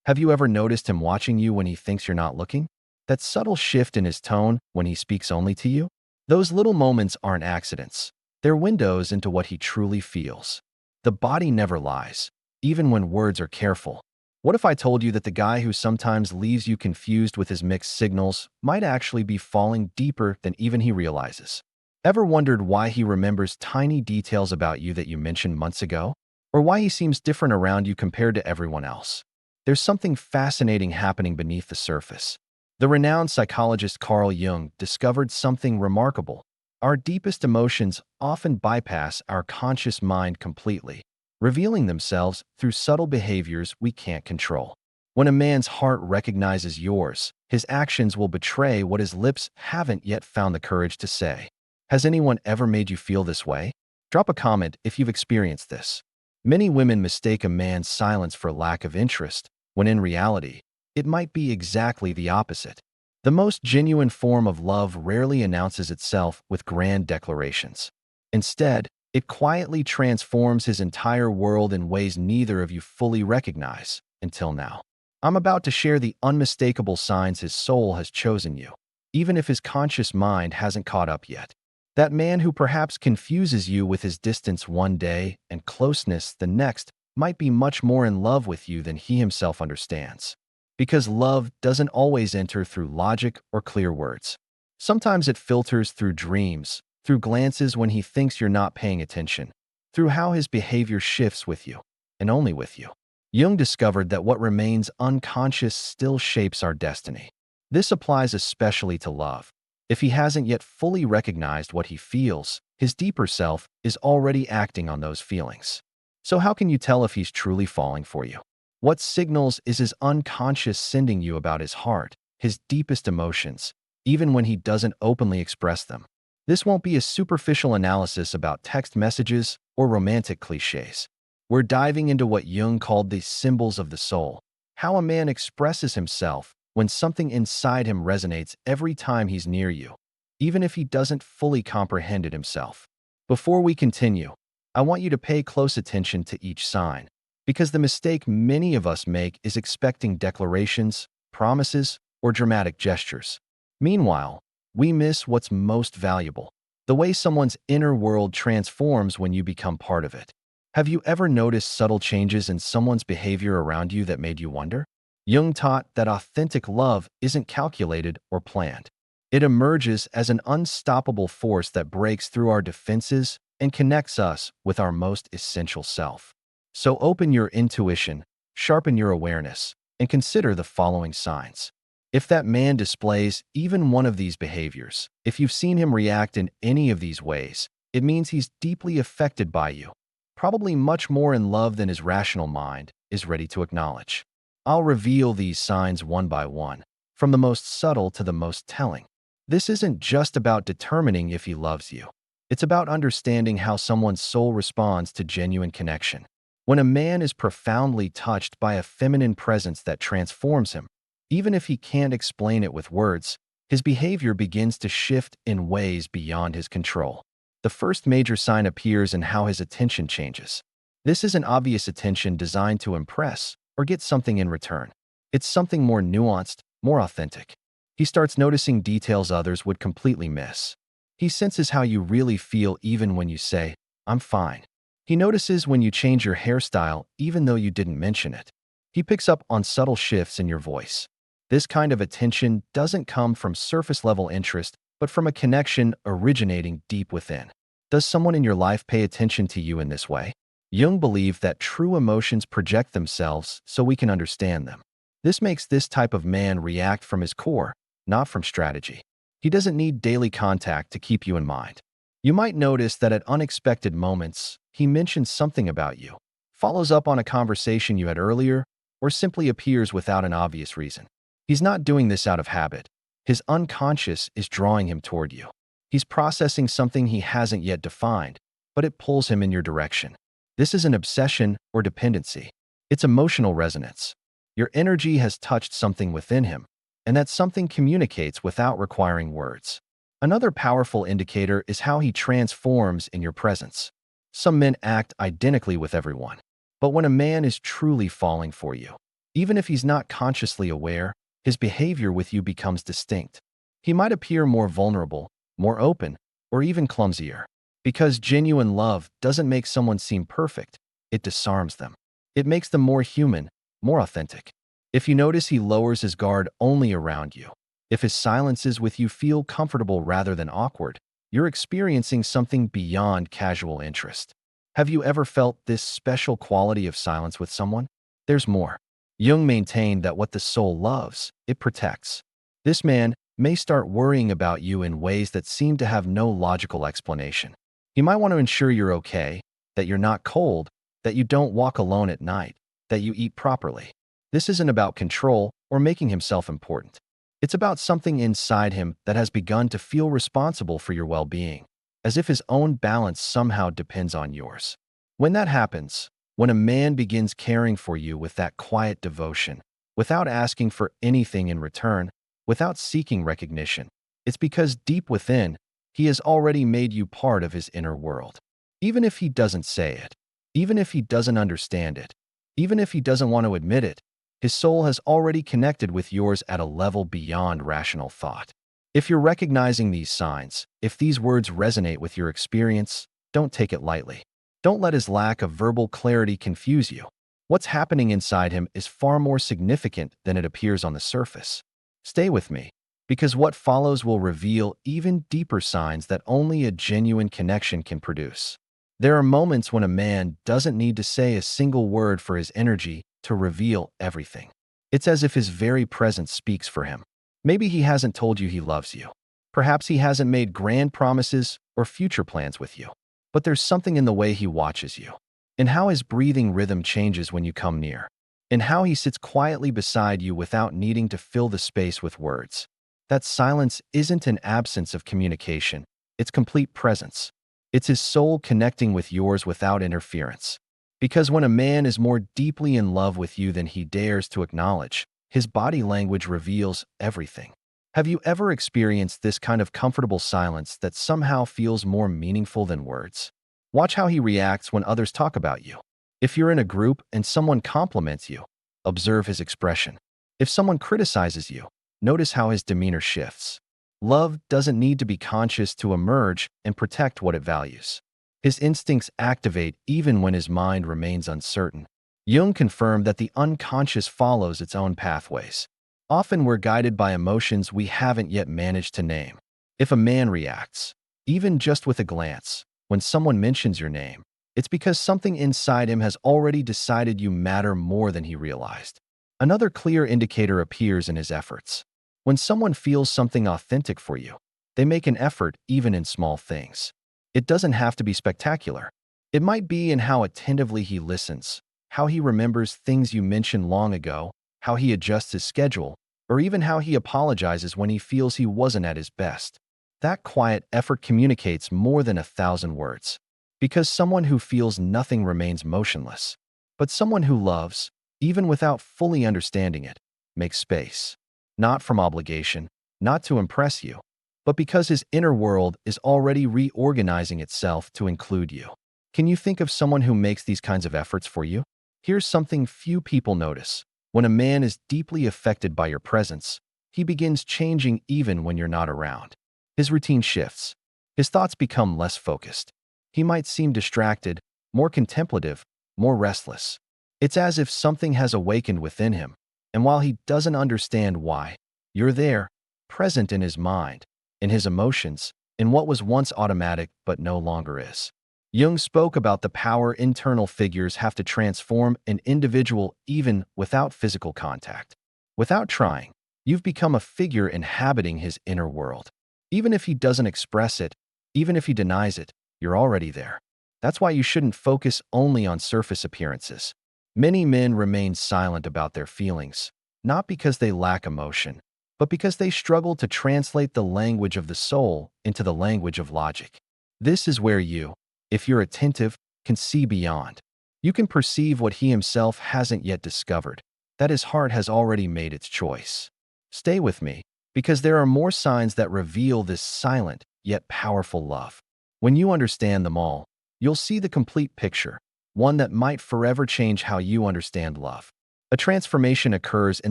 Have you ever noticed him watching you when he thinks you're not looking? That subtle shift in his tone when he speaks only to you? Those little moments aren't accidents. They're windows into what he truly feels. The body never lies, even when words are careful. What if I told you that the guy who sometimes leaves you confused with his mixed signals might actually be falling deeper than even he realizes? Ever wondered why he remembers tiny details about you that you mentioned months ago? Or why he seems different around you compared to everyone else? There's something fascinating happening beneath the surface. The renowned psychologist Carl Jung discovered something remarkable. Our deepest emotions often bypass our conscious mind completely, revealing themselves through subtle behaviors we can't control. When a man's heart recognizes yours, his actions will betray what his lips haven't yet found the courage to say. Has anyone ever made you feel this way? Drop a comment if you've experienced this. Many women mistake a man's silence for lack of interest, when in reality, it might be exactly the opposite. The most genuine form of love rarely announces itself with grand declarations. Instead, it quietly transforms his entire world in ways neither of you fully recognize until now. I'm about to share the unmistakable signs his soul has chosen you, even if his conscious mind hasn't caught up yet. That man who perhaps confuses you with his distance one day and closeness the next might be much more in love with you than he himself understands. Because love doesn't always enter through logic or clear words. Sometimes it filters through dreams, through glances when he thinks you're not paying attention, through how his behavior shifts with you, and only with you. Jung discovered that what remains unconscious still shapes our destiny. This applies especially to love. If he hasn't yet fully recognized what he feels, his deeper self is already acting on those feelings. So how can you tell if he's truly falling for you? What signals is his unconscious sending you about his heart, his deepest emotions, even when he doesn't openly express them? This won't be a superficial analysis about text messages or romantic cliches. We're diving into what Jung called the symbols of the soul, how a man expresses himself when something inside him resonates every time he's near you, even if he doesn't fully comprehend it himself. Before we continue, I want you to pay close attention to each sign, because the mistake many of us make is expecting declarations, promises, or dramatic gestures. Meanwhile, we miss what's most valuable: the way someone's inner world transforms when you become part of it. Have you ever noticed subtle changes in someone's behavior around you that made you wonder? Jung taught that authentic love isn't calculated or planned. It emerges as an unstoppable force that breaks through our defenses and connects us with our most essential self. So open your intuition, sharpen your awareness, and consider the following signs. If that man displays even one of these behaviors, if you've seen him react in any of these ways, it means he's deeply affected by you, probably much more in love than his rational mind is ready to acknowledge. I'll reveal these signs one by one, from the most subtle to the most telling. This isn't just about determining if he loves you. It's about understanding how someone's soul responds to genuine connection. When a man is profoundly touched by a feminine presence that transforms him, even if he can't explain it with words, his behavior begins to shift in ways beyond his control. The first major sign appears in how his attention changes. This isn't obvious attention designed to impress or get something in return. It's something more nuanced, more authentic. He starts noticing details others would completely miss. He senses how you really feel even when you say, "I'm fine." He notices when you change your hairstyle even though you didn't mention it. He picks up on subtle shifts in your voice. This kind of attention doesn't come from surface-level interest, but from a connection originating deep within. Does someone in your life pay attention to you in this way? Jung believed that true emotions project themselves so we can understand them. This makes this type of man react from his core, not from strategy. He doesn't need daily contact to keep you in mind. You might notice that at unexpected moments, he mentions something about you, follows up on a conversation you had earlier, or simply appears without an obvious reason. He's not doing this out of habit. His unconscious is drawing him toward you. He's processing something he hasn't yet defined, but it pulls him in your direction. This isn't obsession or dependency. It's emotional resonance. Your energy has touched something within him, and that something communicates without requiring words. Another powerful indicator is how he transforms in your presence. Some men act identically with everyone, but when a man is truly falling for you, Even if he's not consciously aware, his behavior with you becomes distinct. He might appear more vulnerable, more open, or even clumsier. Because genuine love doesn't make someone seem perfect, it disarms them. It makes them more human, more authentic. If you notice he lowers his guard only around you, if his silences with you feel comfortable rather than awkward, you're experiencing something beyond casual interest. Have you ever felt this special quality of silence with someone? There's more. Jung maintained that what the soul loves, it protects. This man may start worrying about you in ways that seem to have no logical explanation. He might want to ensure you're okay, that you're not cold, that you don't walk alone at night, that you eat properly. This isn't about control or making himself important. It's about something inside him that has begun to feel responsible for your well-being, as if his own balance somehow depends on yours. When that happens, when a man begins caring for you with that quiet devotion, without asking for anything in return, without seeking recognition, it's because deep within, he has already made you part of his inner world. Even if he doesn't say it, even if he doesn't understand it, even if he doesn't want to admit it, his soul has already connected with yours at a level beyond rational thought. If you're recognizing these signs, if these words resonate with your experience, don't take it lightly. Don't let his lack of verbal clarity confuse you. What's happening inside him is far more significant than it appears on the surface. Stay with me, because what follows will reveal even deeper signs that only a genuine connection can produce. There are moments when a man doesn't need to say a single word for his energy to reveal everything. It's as if his very presence speaks for him. Maybe he hasn't told you he loves you. Perhaps he hasn't made grand promises or future plans with you. But there's something in the way he watches you, in how his breathing rhythm changes when you come near, in how he sits quietly beside you without needing to fill the space with words. That silence isn't an absence of communication, it's complete presence. It's his soul connecting with yours without interference. Because when a man is more deeply in love with you than he dares to acknowledge, his body language reveals everything. Have you ever experienced this kind of comfortable silence that somehow feels more meaningful than words? Watch how he reacts when others talk about you. If you're in a group and someone compliments you, observe his expression. If someone criticizes you, notice how his demeanor shifts. Love doesn't need to be conscious to emerge and protect what it values. His instincts activate even when his mind remains uncertain. Jung confirmed that the unconscious follows its own pathways. Often we're guided by emotions we haven't yet managed to name. If a man reacts, even just with a glance, when someone mentions your name, it's because something inside him has already decided you matter more than he realized. Another clear indicator appears in his efforts. When someone feels something authentic for you, they make an effort even in small things. It doesn't have to be spectacular. It might be in how attentively he listens, how he remembers things you mentioned long ago, how he adjusts his schedule, or even how he apologizes when he feels he wasn't at his best. That quiet effort communicates more than 1,000 words. Because someone who feels nothing remains motionless. But someone who loves, even without fully understanding it, makes space. Not from obligation, not to impress you, but because his inner world is already reorganizing itself to include you. Can you think of someone who makes these kinds of efforts for you? Here's something few people notice. When a man is deeply affected by your presence, he begins changing even when you're not around. His routine shifts. His thoughts become less focused. He might seem distracted, more contemplative, more restless. It's as if something has awakened within him, and while he doesn't understand why, you're there, present in his mind, in his emotions, in what was once automatic but no longer is. Jung spoke about the power internal figures have to transform an individual even without physical contact. Without trying, you've become a figure inhabiting his inner world. Even if he doesn't express it, even if he denies it, you're already there. That's why you shouldn't focus only on surface appearances. Many men remain silent about their feelings, not because they lack emotion, but because they struggle to translate the language of the soul into the language of logic. This is where you, if you're attentive, can see beyond. You can perceive what he himself hasn't yet discovered, that his heart has already made its choice. Stay with me, because there are more signs that reveal this silent yet powerful love. When you understand them all, you'll see the complete picture, one that might forever change how you understand love. A transformation occurs in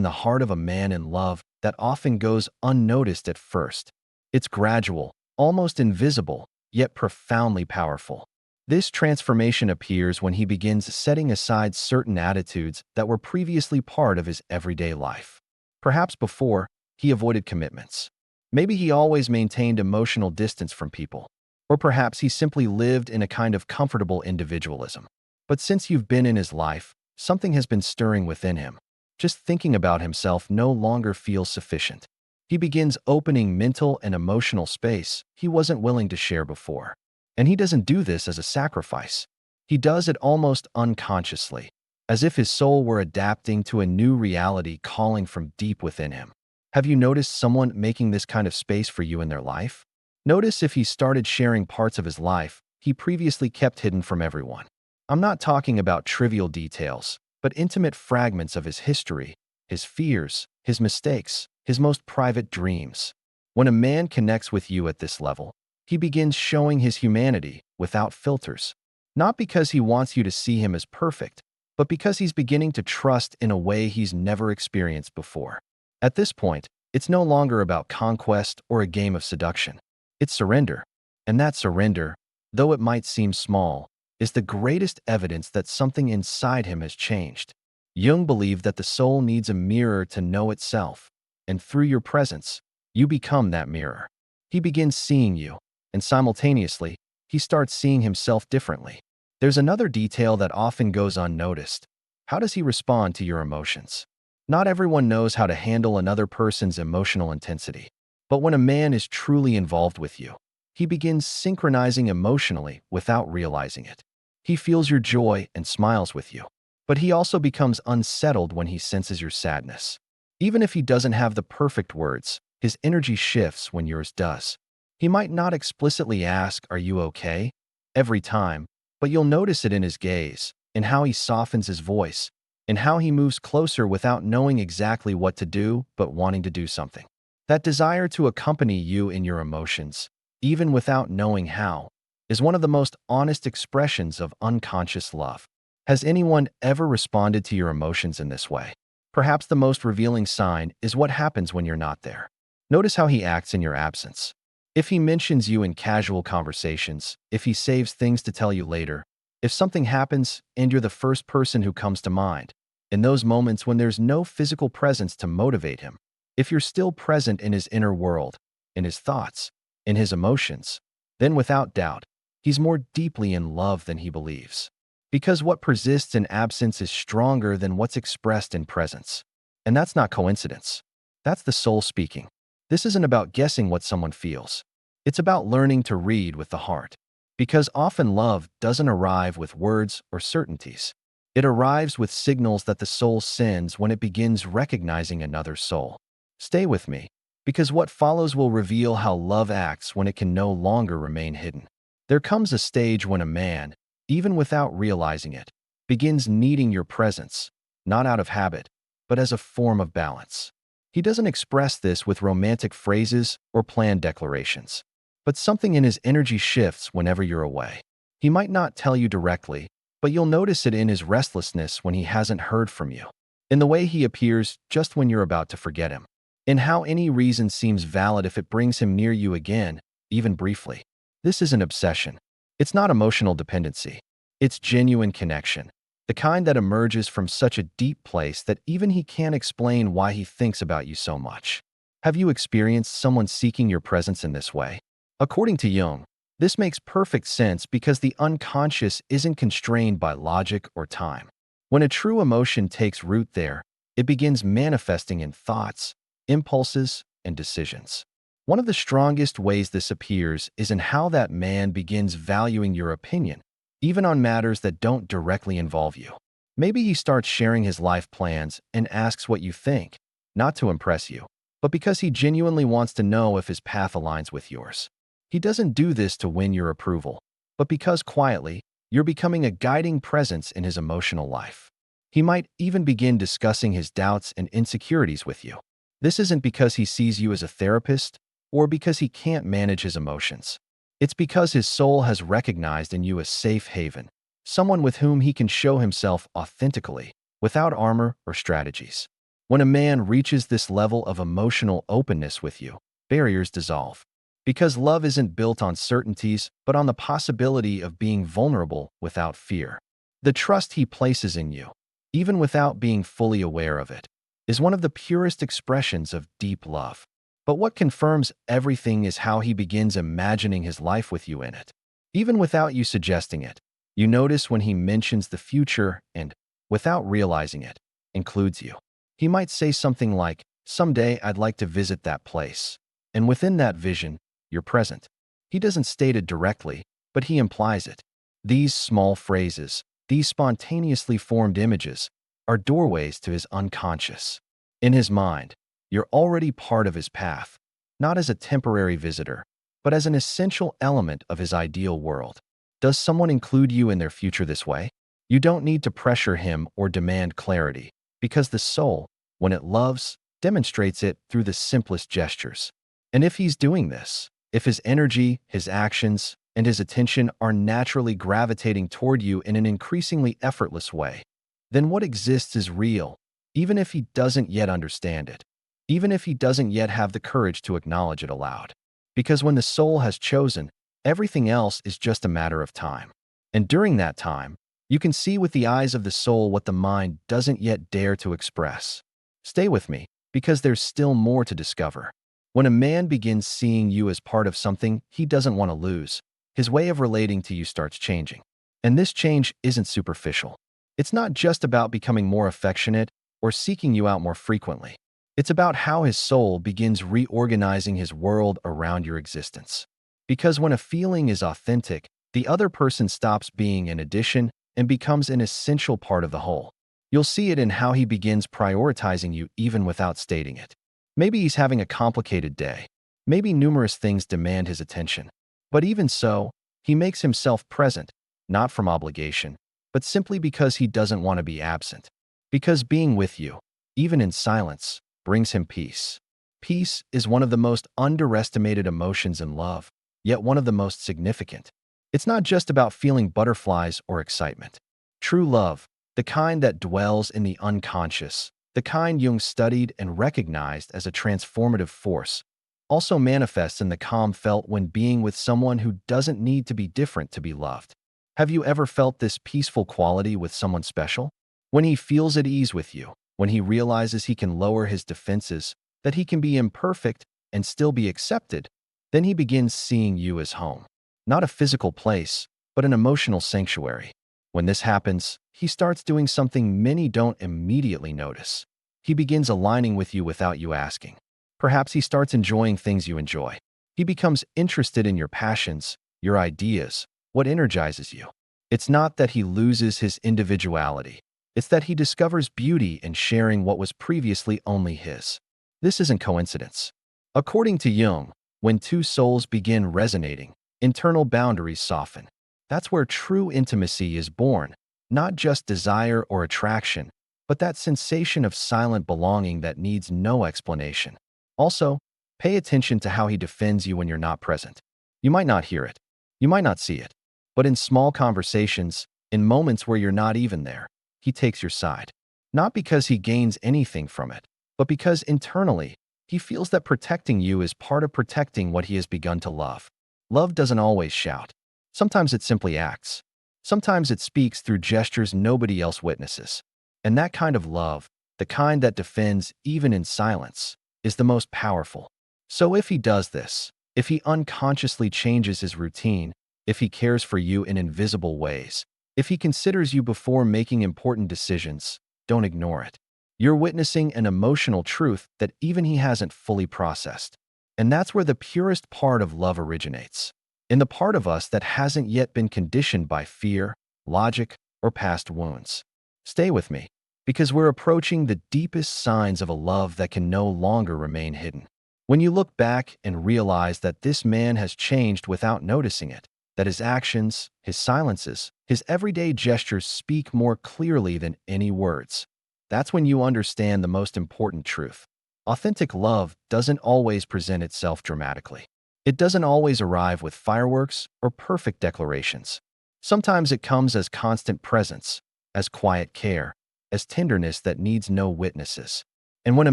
the heart of a man in love that often goes unnoticed at first. It's gradual, almost invisible, yet profoundly powerful. This transformation appears when he begins setting aside certain attitudes that were previously part of his everyday life. Perhaps before, he avoided commitments. Maybe he always maintained emotional distance from people. Or perhaps he simply lived in a kind of comfortable individualism. But since you've been in his life, something has been stirring within him. Just thinking about himself no longer feels sufficient. He begins opening mental and emotional space he wasn't willing to share before. And he doesn't do this as a sacrifice. He does it almost unconsciously, as if his soul were adapting to a new reality calling from deep within him. Have you noticed someone making this kind of space for you in their life? Notice if he started sharing parts of his life he previously kept hidden from everyone. I'm not talking about trivial details, but intimate fragments of his history, his fears, his mistakes, his most private dreams. When a man connects with you at this level, he begins showing his humanity without filters. Not because he wants you to see him as perfect, but because he's beginning to trust in a way he's never experienced before. At this point, it's no longer about conquest or a game of seduction. It's surrender. And that surrender, though it might seem small, is the greatest evidence that something inside him has changed. Jung believed that the soul needs a mirror to know itself, and through your presence, you become that mirror. He begins seeing you, and simultaneously, he starts seeing himself differently. There's another detail that often goes unnoticed. How does he respond to your emotions? Not everyone knows how to handle another person's emotional intensity. But when a man is truly involved with you, he begins synchronizing emotionally without realizing it. He feels your joy and smiles with you. But he also becomes unsettled when he senses your sadness. Even if he doesn't have the perfect words, his energy shifts when yours does. He might not explicitly ask, "Are you okay?" every time, but you'll notice it in his gaze, in how he softens his voice, in how he moves closer without knowing exactly what to do but wanting to do something. That desire to accompany you in your emotions, even without knowing how, is one of the most honest expressions of unconscious love. Has anyone ever responded to your emotions in this way? Perhaps the most revealing sign is what happens when you're not there. Notice how he acts in your absence. If he mentions you in casual conversations, if he saves things to tell you later, if something happens and you're the first person who comes to mind, in those moments when there's no physical presence to motivate him, if you're still present in his inner world, in his thoughts, in his emotions, then without doubt, he's more deeply in love than he believes. Because what persists in absence is stronger than what's expressed in presence. And that's not coincidence. That's the soul speaking. This isn't about guessing what someone feels. It's about learning to read with the heart. Because often love doesn't arrive with words or certainties. It arrives with signals that the soul sends when it begins recognizing another soul. Stay with me, because what follows will reveal how love acts when it can no longer remain hidden. There comes a stage when a man, even without realizing it, begins needing your presence, not out of habit, but as a form of balance. He doesn't express this with romantic phrases or planned declarations, but something in his energy shifts whenever you're away. He might not tell you directly, but you'll notice it in his restlessness when he hasn't heard from you, in the way he appears just when you're about to forget him, in how any reason seems valid if it brings him near you again, even briefly. This is an obsession. It's not emotional dependency. It's genuine connection, the kind that emerges from such a deep place that even he can't explain why he thinks about you so much. Have you experienced someone seeking your presence in this way? According to Jung, this makes perfect sense because the unconscious isn't constrained by logic or time. When a true emotion takes root there, it begins manifesting in thoughts, impulses, and decisions. One of the strongest ways this appears is in how that man begins valuing your opinion, even on matters that don't directly involve you. Maybe he starts sharing his life plans and asks what you think, not to impress you, but because he genuinely wants to know if his path aligns with yours. He doesn't do this to win your approval, but because quietly, you're becoming a guiding presence in his emotional life. He might even begin discussing his doubts and insecurities with you. This isn't because he sees you as a therapist or because he can't manage his emotions. It's because his soul has recognized in you a safe haven, someone with whom he can show himself authentically without armor or strategies. When a man reaches this level of emotional openness with you, barriers dissolve. Because love isn't built on certainties, but on the possibility of being vulnerable without fear. The trust he places in you, even without being fully aware of it, is one of the purest expressions of deep love. But what confirms everything is how he begins imagining his life with you in it. Even without you suggesting it, you notice when he mentions the future and, without realizing it, includes you. He might say something like, "Someday I'd like to visit that place." And within that vision, you're present. He doesn't state it directly, but he implies it. These small phrases, these spontaneously formed images, are doorways to his unconscious. In his mind, you're already part of his path, not as a temporary visitor, but as an essential element of his ideal world. Does someone include you in their future this way? You don't need to pressure him or demand clarity, because the soul, when it loves, demonstrates it through the simplest gestures. And if he's doing this, if his energy, his actions, and his attention are naturally gravitating toward you in an increasingly effortless way, then what exists is real, even if he doesn't yet understand it, even if he doesn't yet have the courage to acknowledge it aloud. Because when the soul has chosen, everything else is just a matter of time. And during that time, you can see with the eyes of the soul what the mind doesn't yet dare to express. Stay with me, because there's still more to discover. When a man begins seeing you as part of something he doesn't want to lose, his way of relating to you starts changing. And this change isn't superficial. It's not just about becoming more affectionate or seeking you out more frequently. It's about how his soul begins reorganizing his world around your existence. Because when a feeling is authentic, the other person stops being an addition and becomes an essential part of the whole. You'll see it in how he begins prioritizing you even without stating it. Maybe he's having a complicated day. Maybe numerous things demand his attention. But even so, he makes himself present, not from obligation, but simply because he doesn't want to be absent. Because being with you, even in silence, brings him peace. Peace is one of the most underestimated emotions in love, yet one of the most significant. It's not just about feeling butterflies or excitement. True love, the kind that dwells in the unconscious, the kind Jung studied and recognized as a transformative force, also manifests in the calm felt when being with someone who doesn't need to be different to be loved. Have you ever felt this peaceful quality with someone special? When he feels at ease with you, when he realizes he can lower his defenses, that he can be imperfect and still be accepted, then he begins seeing you as home. Not a physical place, but an emotional sanctuary. When this happens, he starts doing something many don't immediately notice. He begins aligning with you without you asking. Perhaps he starts enjoying things you enjoy. He becomes interested in your passions, your ideas, what energizes you. It's not that he loses his individuality. It's that he discovers beauty in sharing what was previously only his. This isn't coincidence. According to Jung, when two souls begin resonating, internal boundaries soften. That's where true intimacy is born, not just desire or attraction, but that sensation of silent belonging that needs no explanation. Also, pay attention to how he defends you when you're not present. You might not hear it. You might not see it. But in small conversations, in moments where you're not even there, he takes your side. Not because he gains anything from it, but because internally, he feels that protecting you is part of protecting what he has begun to love. Love doesn't always shout. Sometimes it simply acts. Sometimes it speaks through gestures nobody else witnesses. And that kind of love, the kind that defends even in silence, is the most powerful. So if he does this, if he unconsciously changes his routine, if he cares for you in invisible ways, if he considers you before making important decisions, don't ignore it. You're witnessing an emotional truth that even he hasn't fully processed. And that's where the purest part of love originates. In the part of us that hasn't yet been conditioned by fear, logic, or past wounds. Stay with me, because we're approaching the deepest signs of a love that can no longer remain hidden. When you look back and realize that this man has changed without noticing it, that his actions, his silences, his everyday gestures speak more clearly than any words, that's when you understand the most important truth. Authentic love doesn't always present itself dramatically. It doesn't always arrive with fireworks or perfect declarations. Sometimes it comes as constant presence, as quiet care, as tenderness that needs no witnesses. And when a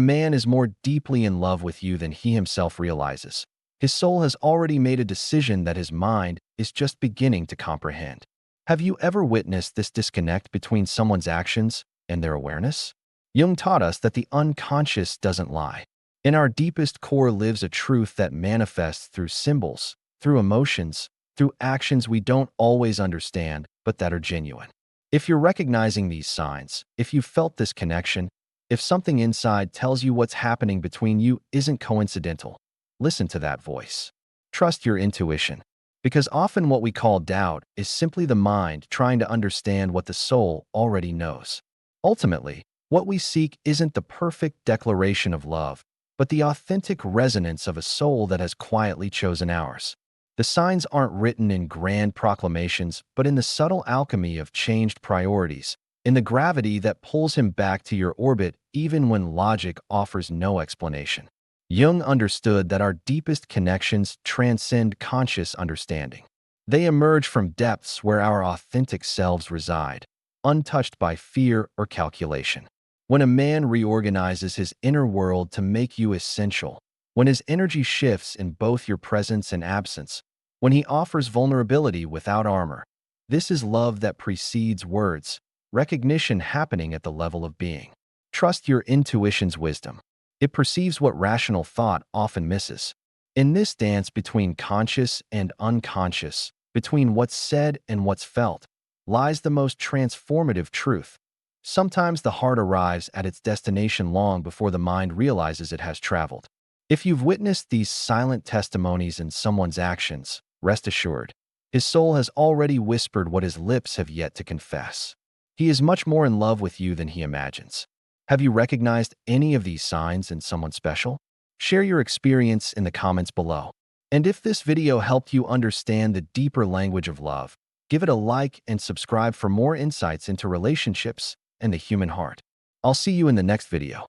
man is more deeply in love with you than he himself realizes, his soul has already made a decision that his mind is just beginning to comprehend. Have you ever witnessed this disconnect between someone's actions and their awareness? Jung taught us that the unconscious doesn't lie. In our deepest core lives a truth that manifests through symbols, through emotions, through actions we don't always understand, but that are genuine. If you're recognizing these signs, if you've felt this connection, if something inside tells you what's happening between you isn't coincidental, listen to that voice. Trust your intuition, because often what we call doubt is simply the mind trying to understand what the soul already knows. Ultimately, what we seek isn't the perfect declaration of love, but the authentic resonance of a soul that has quietly chosen ours. The signs aren't written in grand proclamations, but in the subtle alchemy of changed priorities, in the gravity that pulls him back to your orbit even when logic offers no explanation. Jung understood that our deepest connections transcend conscious understanding. They emerge from depths where our authentic selves reside, untouched by fear or calculation. When a man reorganizes his inner world to make you essential, when his energy shifts in both your presence and absence, when he offers vulnerability without armor, this is love that precedes words, recognition happening at the level of being. Trust your intuition's wisdom. It perceives what rational thought often misses. In this dance between conscious and unconscious, between what's said and what's felt, lies the most transformative truth. Sometimes the heart arrives at its destination long before the mind realizes it has traveled. If you've witnessed these silent testimonies in someone's actions, rest assured, his soul has already whispered what his lips have yet to confess. He is much more in love with you than he imagines. Have you recognized any of these signs in someone special? Share your experience in the comments below. And if this video helped you understand the deeper language of love, give it a like and subscribe for more insights into relationships and the human heart. I'll see you in the next video.